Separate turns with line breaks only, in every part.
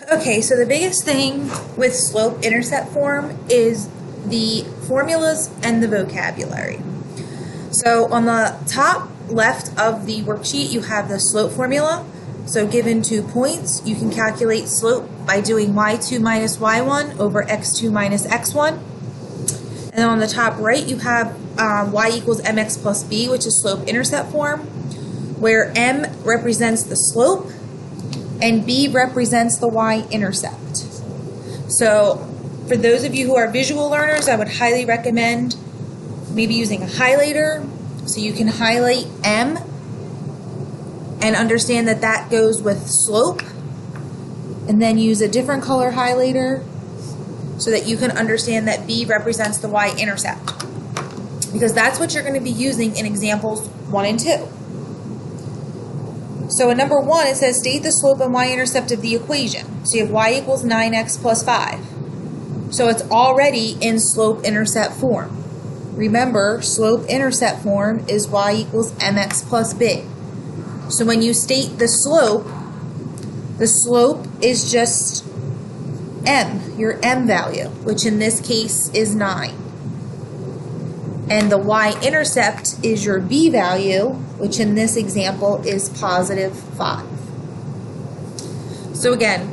Okay, so the biggest thing with slope-intercept form is the formulas and the vocabulary. So on the top left of the worksheet, you have the slope formula. So given 2 points, you can calculate slope by doing y2 minus y1 over x2 minus x1. And then on the top right, you have y equals mx plus b, which is slope-intercept form, where m represents the slope and b represents the y-intercept. So for those of you who are visual learners, I would highly recommend maybe using a highlighter so you can highlight m and understand that that goes with slope, and then use a different color highlighter so that you can understand that b represents the y-intercept, because that's what you're going to be using in examples 1 and 2. So in number 1, it says state the slope and y-intercept of the equation. So you have y equals 9x plus 5. So it's already in slope-intercept form. Remember, slope-intercept form is y equals mx plus b. So when you state the slope is just m, your m value, which in this case is 9. And the y-intercept is your b value, which in this example is positive 5. So again,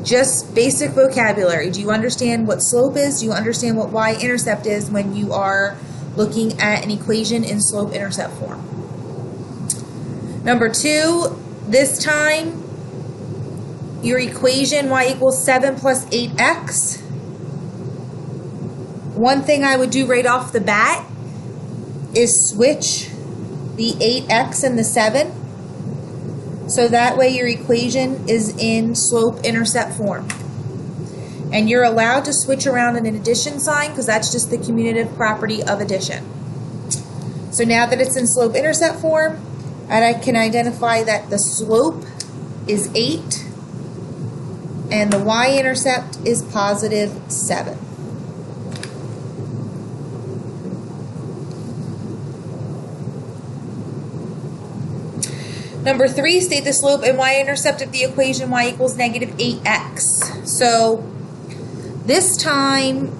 just basic vocabulary. Do you understand what slope is? Do you understand what y-intercept is when you are looking at an equation in slope-intercept form? Number 2, this time your equation y equals 7 plus 8x. One thing I would do right off the bat is switch the 8x and the 7. So that way your equation is in slope-intercept form. And you're allowed to switch around an addition sign because that's just the commutative property of addition. So now that it's in slope-intercept form, and I can identify that the slope is 8 and the y-intercept is positive 7. Number 3, state the slope and y-intercept of the equation y equals negative 8x. So this time,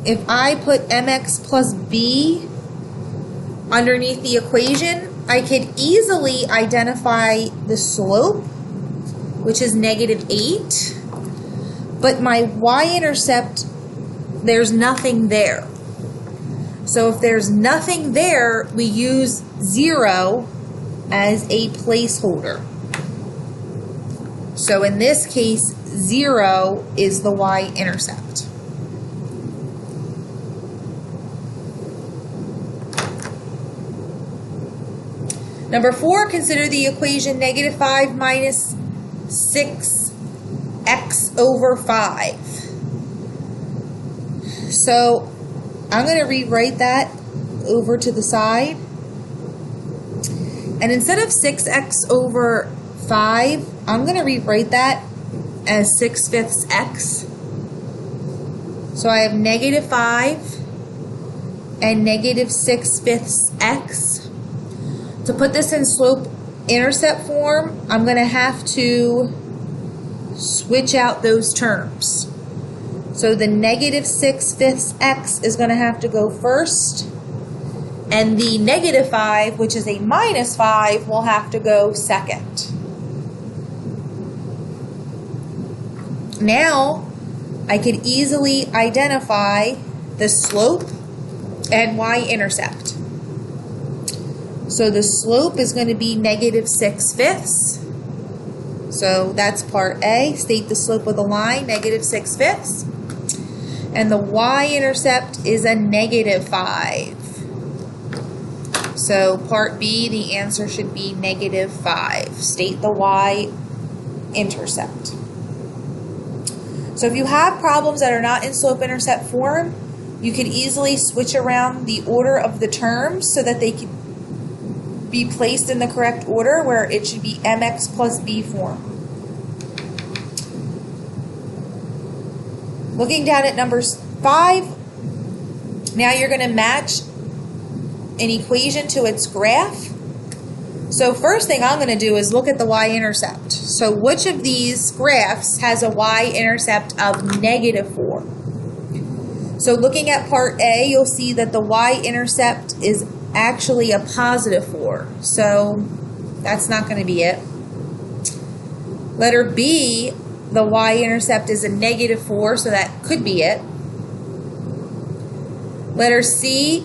if I put mx plus b underneath the equation, I could easily identify the slope, which is negative 8, but my y-intercept, there's nothing there. So if there's nothing there, we use 0 as a placeholder. So in this case, 0 is the y-intercept. Number 4, consider the equation negative 5 minus 6x over 5. So I'm going to rewrite that over to the side. And instead of 6x over 5, I'm going to rewrite that as 6/5 x. So I have negative 5 and negative 6/5 x. To put this in slope-intercept form, I'm going to have to switch out those terms. So the negative 6/5 x is going to have to go first, and the negative 5, which is a minus 5, will have to go second. Now, I could easily identify the slope and y-intercept. So the slope is going to be negative 6/5. So that's part A. State the slope of the line, negative 6/5. And the y-intercept is a negative 5. So part B, the answer should be negative 5. State the y-intercept. So if you have problems that are not in slope-intercept form, you could easily switch around the order of the terms so that they can be placed in the correct order, where it should be mx plus b form. Looking down at number 5, now you're going to match an equation to its graph. So first thing I'm going to do is look at the y-intercept. So which of these graphs has a y-intercept of -4? So looking at part A, you'll see that the y-intercept is actually a +4. So that's not going to be it. Letter B, the y-intercept is a -4, so that could be it. Letter C,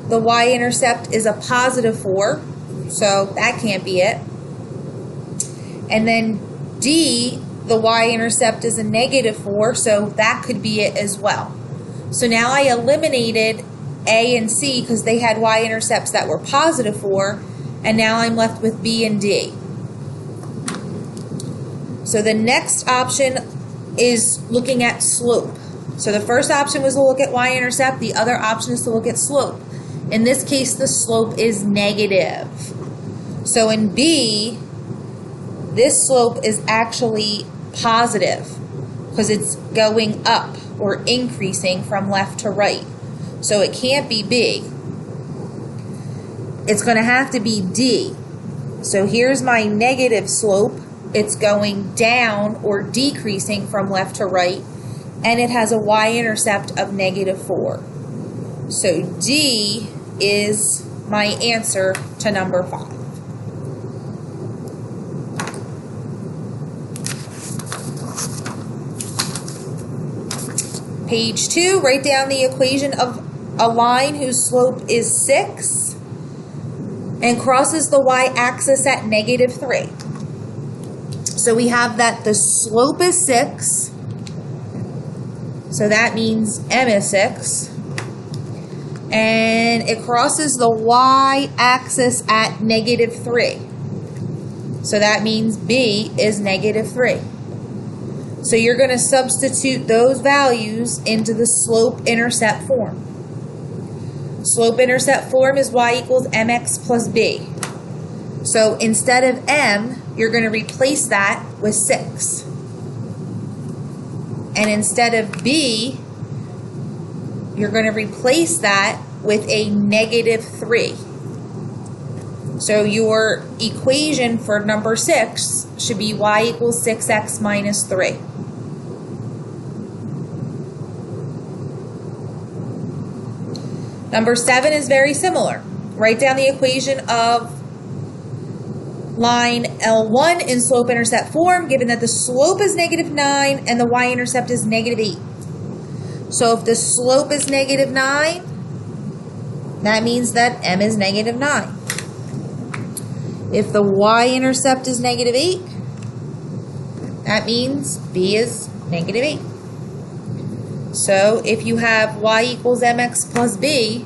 the y-intercept is a +4, so that can't be it. And then D, the y-intercept is a -4, so that could be it as well. So now I eliminated A and C because they had y-intercepts that were +4, and now I'm left with B and D. So the next option is looking at slope. So the first option was to look at y-intercept, the other option is to look at slope. In this case, the slope is negative. So in B, this slope is actually positive because it's going up or increasing from left to right. So it can't be B. It's going to have to be D. So here's my negative slope. It's going down or decreasing from left to right, and it has a y-intercept of -4. So D is my answer to number 5. Page 2, write down the equation of a line whose slope is 6 and crosses the y-axis at -3. So we have that the slope is 6, so that means M is 6, and it crosses the y-axis at -3, so that means B is -3. So you're going to substitute those values into the slope-intercept form. Slope-intercept form is y equals mx plus b. So instead of m, you're going to replace that with 6. And instead of b, you're going to replace that with a -3. So your equation for number 6 should be y equals 6x minus 3. Number 7 is very similar. Write down the equation of line L1 in slope-intercept form, given that the slope is -9 and the y-intercept is -8. So if the slope is -9, that means that m is -9. If the y-intercept is -8, that means b is -8. So if you have y equals mx plus b,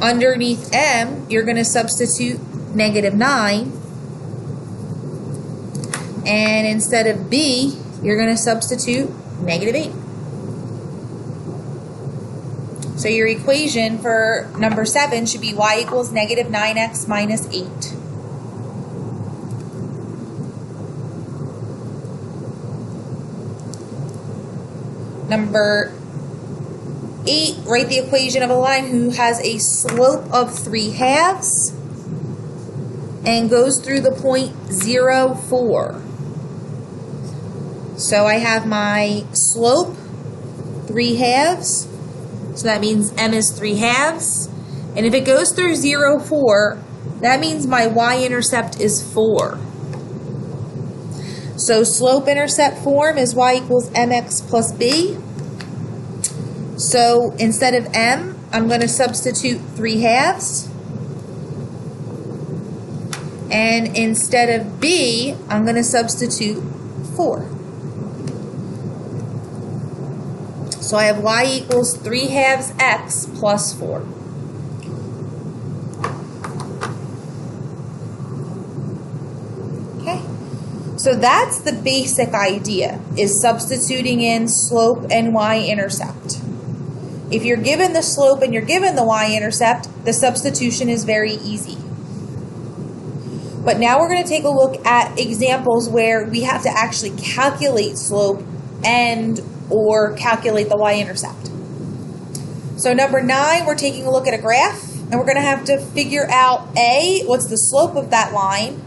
underneath m, you're going to substitute -9. And instead of b, you're going to substitute -8. So your equation for number 7 should be y equals -9x minus 8. Number 8, write the equation of a line who has a slope of 3/2 and goes through the point 0, 4. So I have my slope, 3/2, so that means m is 3/2. And if it goes through 0, 4, that means my y-intercept is 4. So slope-intercept form is y equals mx plus b. So instead of m, I'm going to substitute 3/2. And instead of b, I'm going to substitute 4. So I have y equals 3/2 x plus 4. Okay. So that's the basic idea, is substituting in slope and y-intercept. If you're given the slope and you're given the y-intercept, the substitution is very easy. But now we're going to take a look at examples where we have to actually calculate slope and or calculate the y-intercept. So number 9, we're taking a look at a graph, and we're going to have to figure out A, what's the slope of that line,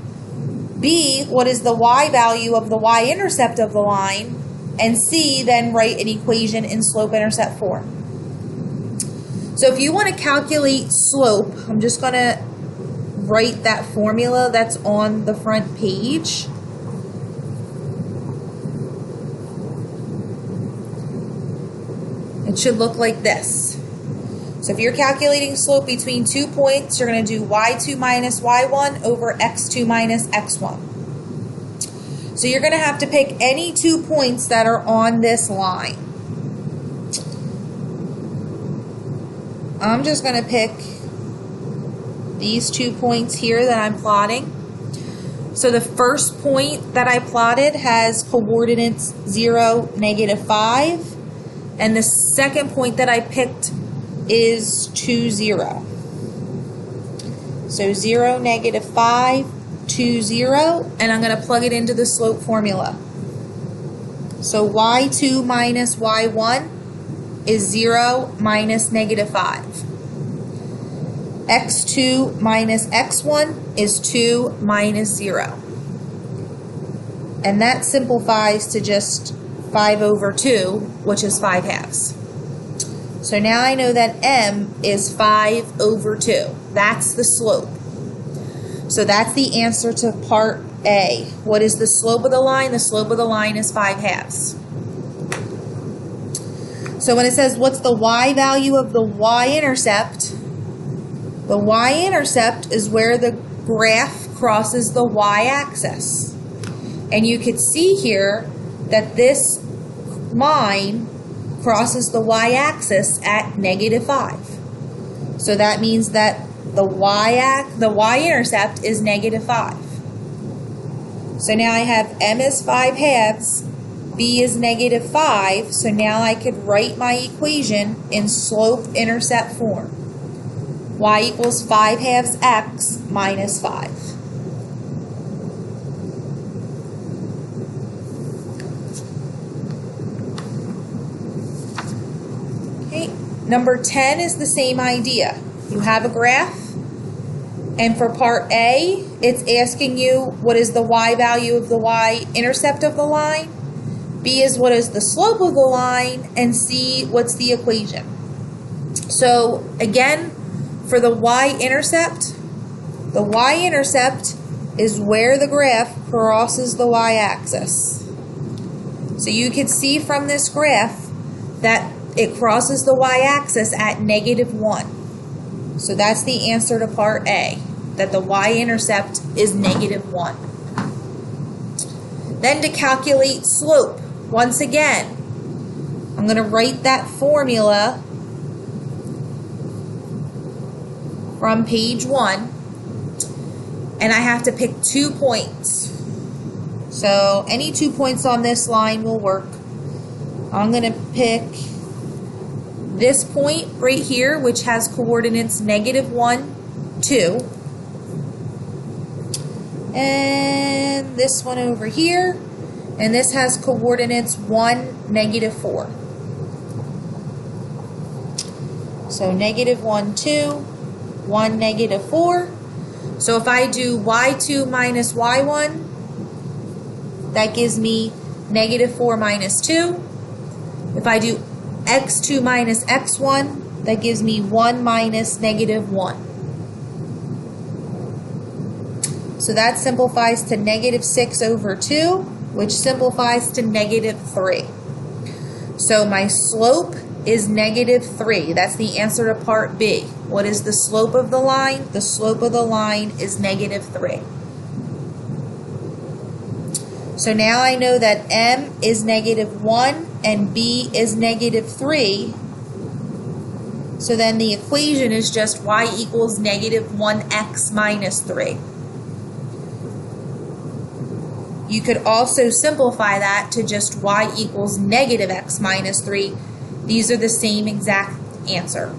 B, what is the y value of the y-intercept of the line? And C, then write an equation in slope-intercept form. So if you want to calculate slope, I'm just going to write that formula that's on the front page. It should look like this. So if you're calculating slope between 2 points, you're going to do y2 minus y1 over x2 minus x1. So you're going to have to pick any 2 points that are on this line. I'm just going to pick these 2 points here that I'm plotting. So the first point that I plotted has coordinates 0, -5. And the second point that I picked is 2, 0. So 0, -5, 2, 0. And I'm going to plug it into the slope formula. So y2 minus y1 is 0 minus -5. x2 minus x1 is 2 minus 0. And that simplifies to just 5 over 2, which is 5/2. So now I know that m is 5 over 2. That's the slope. So that's the answer to part A. What is the slope of the line? The slope of the line is 5/2. So when it says what's the y value of the y-intercept, the y-intercept is where the graph crosses the y-axis. And you can see here that this line crosses the y-axis at -5. So that means that the y-intercept is -5. So now I have m is 5/2, b is -5. So now I could write my equation in slope-intercept form. Y equals 5/2 x minus 5. Number 10 is the same idea. You have a graph, and for part A, it's asking you what is the y value of the y-intercept of the line, B is what is the slope of the line, and C, what's the equation. So again, for the y-intercept is where the graph crosses the y-axis. So you can see from this graph that it crosses the y-axis at -1. So that's the answer to part A, that the y-intercept is -1. Then to calculate slope, once again, I'm going to write that formula from page 1, and I have to pick 2 points. So any 2 points on this line will work. I'm going to pick this point right here, which has coordinates -1, 2. And this one over here. And this has coordinates 1, -4. So -1, 2, 1, -4. So if I do y2 minus y1, that gives me -4 minus 2. If I do x2 minus x1, that gives me 1 minus -1. So that simplifies to -6 over 2, which simplifies to -3. So my slope is -3. That's the answer to part B. What is the slope of the line? The slope of the line is -3. So now I know that m is -1 and b is -3. So then the equation is just y equals -1x minus 3. You could also simplify that to just y equals -x minus 3. These are the same exact answer.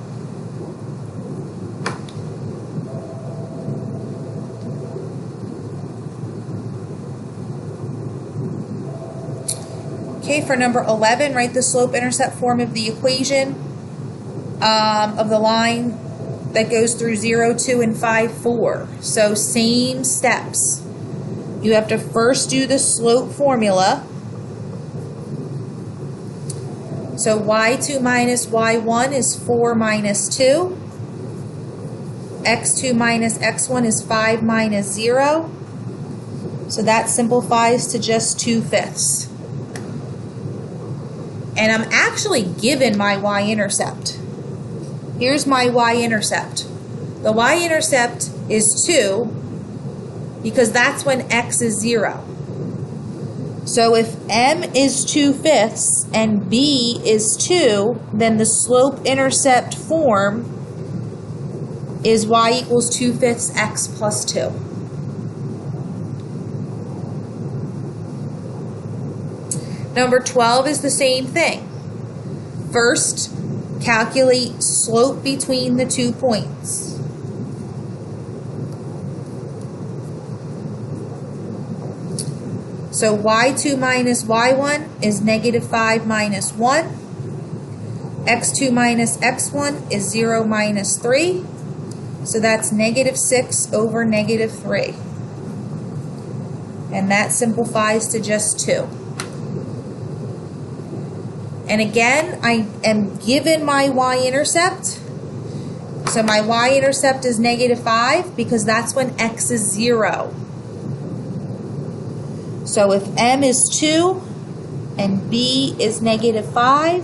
Okay, for number 11, write the slope-intercept form of the equation of the line that goes through 0, 2, and 5, 4. So same steps. you have to first do the slope formula. So y2 minus y1 is 4 minus 2. x2 minus x1 is 5 minus 0. So that simplifies to just 2/5. And I'm actually given my y-intercept. Here's my y-intercept. The y-intercept is 2 because that's when x is 0. So if m is 2/5 and b is 2, then the slope-intercept form is y equals 2/5 x plus 2. Number 12 is the same thing. First, calculate slope between the 2 points. So y2 minus y1 is -5 minus 1. x2 minus x1 is 0 minus 3. So that's -6 over -3. And that simplifies to just 2. And again, I am given my y-intercept. So my y-intercept is -5 because that's when x is 0. So if m is 2 and b is -5,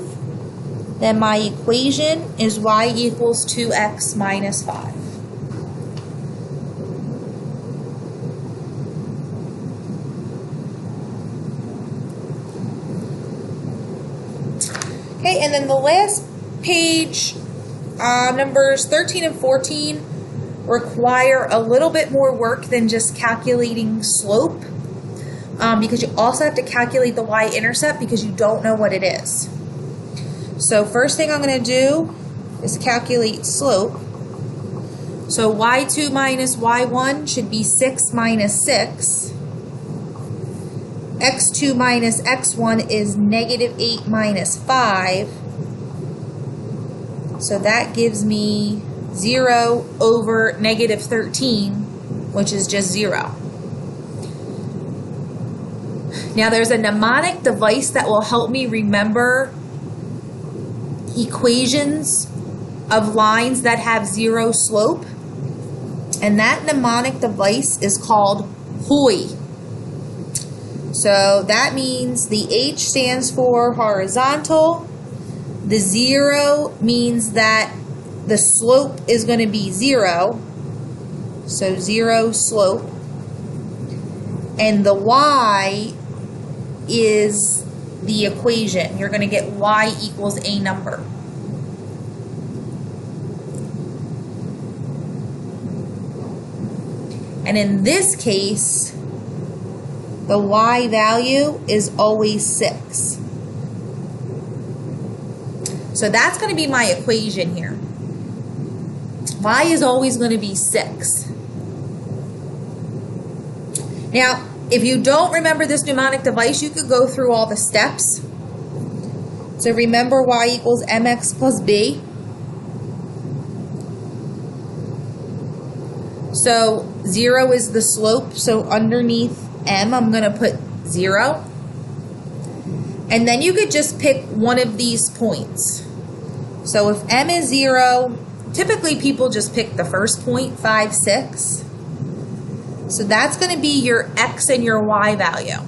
then my equation is y equals 2x minus 5. Okay, and then the last page, numbers 13 and 14, require a little bit more work than just calculating slope, because you also have to calculate the y-intercept because you don't know what it is. So first thing I'm going to do is calculate slope. So y2 minus y1 should be 6 minus 6. x2 minus x1 is -8 minus 5. So that gives me 0 over -13, which is just 0. Now there's a mnemonic device that will help me remember equations of lines that have 0 slope. And that mnemonic device is called HOI. So that means the H stands for horizontal. The 0 means that the slope is going to be 0. So 0 slope. And the Y is the equation. You're going to get Y equals a number. And in this case, the Y value is always 6. So that's going to be my equation here. Y is always going to be 6. Now, if you don't remember this mnemonic device, you could go through all the steps. So remember Y equals mx plus b. So 0 is the slope, so underneath m, I'm going to put 0. And then you could just pick one of these points. So if m is 0, typically people just pick the first point, 5, 6. So that's going to be your x and your y value.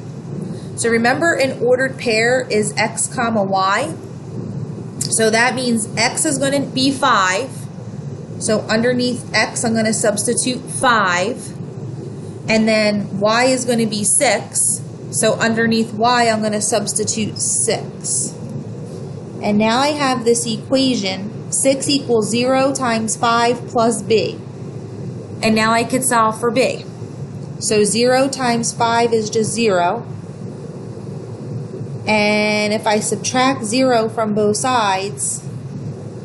So remember, an ordered pair is x comma y. So that means x is going to be 5. So underneath x, I'm going to substitute 5. And then y is going to be 6. So underneath y, I'm going to substitute 6. And now I have this equation, 6 equals 0 times 5 plus b. And now I could solve for b. So 0 times 5 is just 0. And if I subtract 0 from both sides,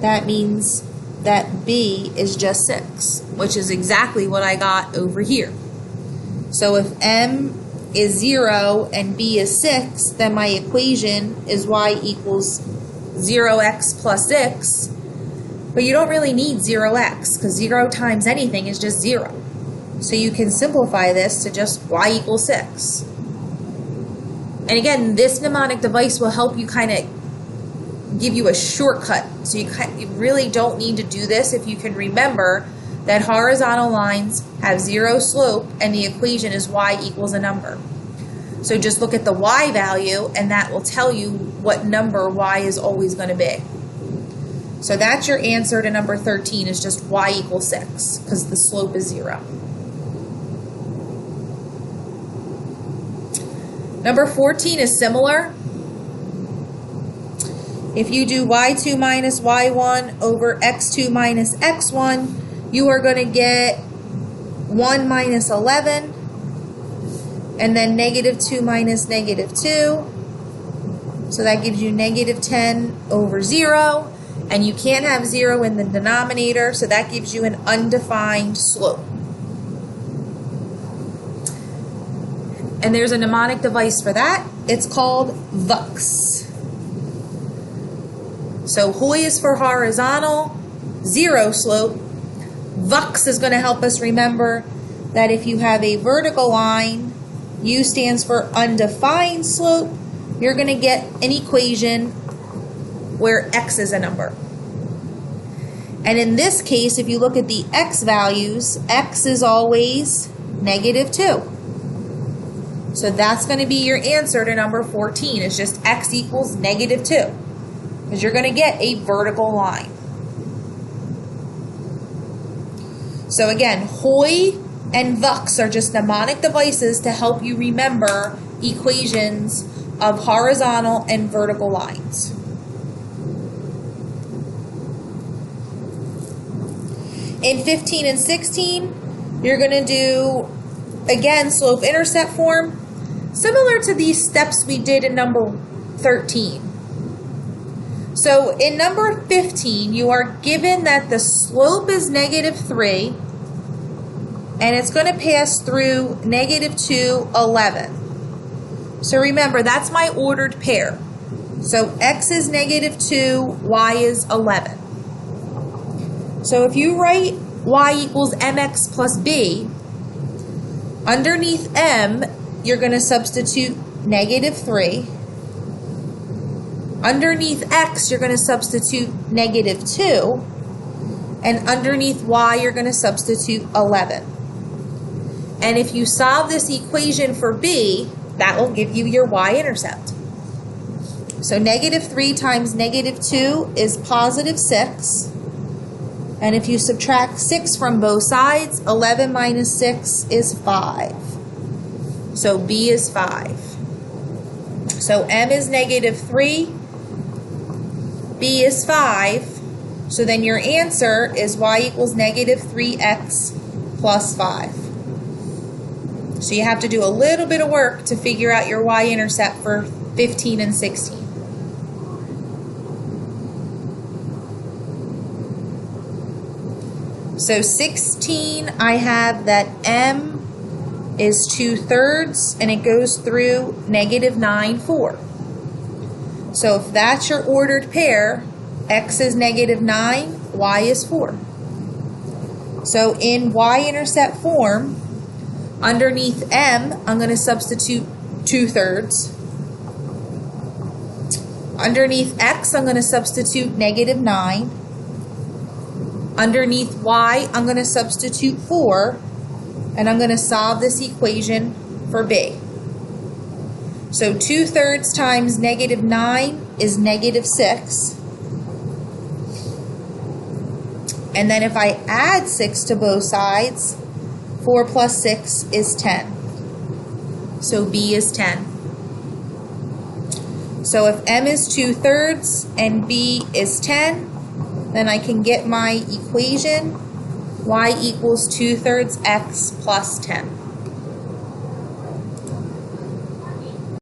that means that b is just 6, which is exactly what I got over here. So if m is 0 and b is 6, then my equation is y equals 0x plus 6. But you don't really need 0x, because 0 times anything is just 0. So you can simplify this to just y equals 6. And again, this mnemonic device will help you kind of give you a shortcut. So you really don't need to do this if you can remember that horizontal lines have 0 slope and the equation is y equals a number. So just look at the y value and that will tell you what number y is always going to be. So that's your answer to number 13 is just y equals 6 because the slope is 0. Number 14 is similar. If you do y2 minus y1 over x2 minus x1, you are going to get 1 minus 11, and then negative 2 minus negative 2. So that gives you negative 10 over 0, and you can't have 0 in the denominator, so that gives you an undefined slope. And there's a mnemonic device for that. It's called VUX. So HOI is for horizontal, 0 slope. VUX is going to help us remember that if you have a vertical line, U stands for undefined slope, you're going to get an equation where x is a number. And in this case, if you look at the x values, x is always negative 2. So that's going to be your answer to number 14. It's just x equals negative 2. Because you're going to get a vertical line. So again, HOI and VUX are just mnemonic devices to help you remember equations of horizontal and vertical lines. In 15 and 16, you're going to do, again, slope-intercept form, similar to these steps we did in number 13. So in number 15, you are given that the slope is negative 3, and it's going to pass through negative 2, 11. So remember, that's my ordered pair. So x is negative 2, y is 11. So if you write y equals mx plus b, underneath m, you're going to substitute negative 3. Underneath x, you're going to substitute negative 2. And underneath y, you're going to substitute 11. And if you solve this equation for b, that will give you your y-intercept. So negative 3 times negative 2 is positive 6. And if you subtract 6 from both sides, 11 minus 6 is 5. So b is 5. So m is negative 3. B is 5. So then your answer is y equals negative 3x plus 5. So you have to do a little bit of work to figure out your y-intercept for 15 and 16. So 16, I have that m is 2/3 and it goes through negative 9, 4. So if that's your ordered pair, x is negative 9, y is 4. So in y-intercept form, underneath m, I'm going to substitute 2/3. Underneath x, I'm going to substitute negative 9. Underneath y, I'm going to substitute 4. And I'm going to solve this equation for b. So 2/3 times negative 9 is negative 6. And then if I add 6 to both sides, 4 plus 6 is 10. So b is 10. So if m is 2/3 and b is 10, then I can get my equation y equals 2/3 x plus 10.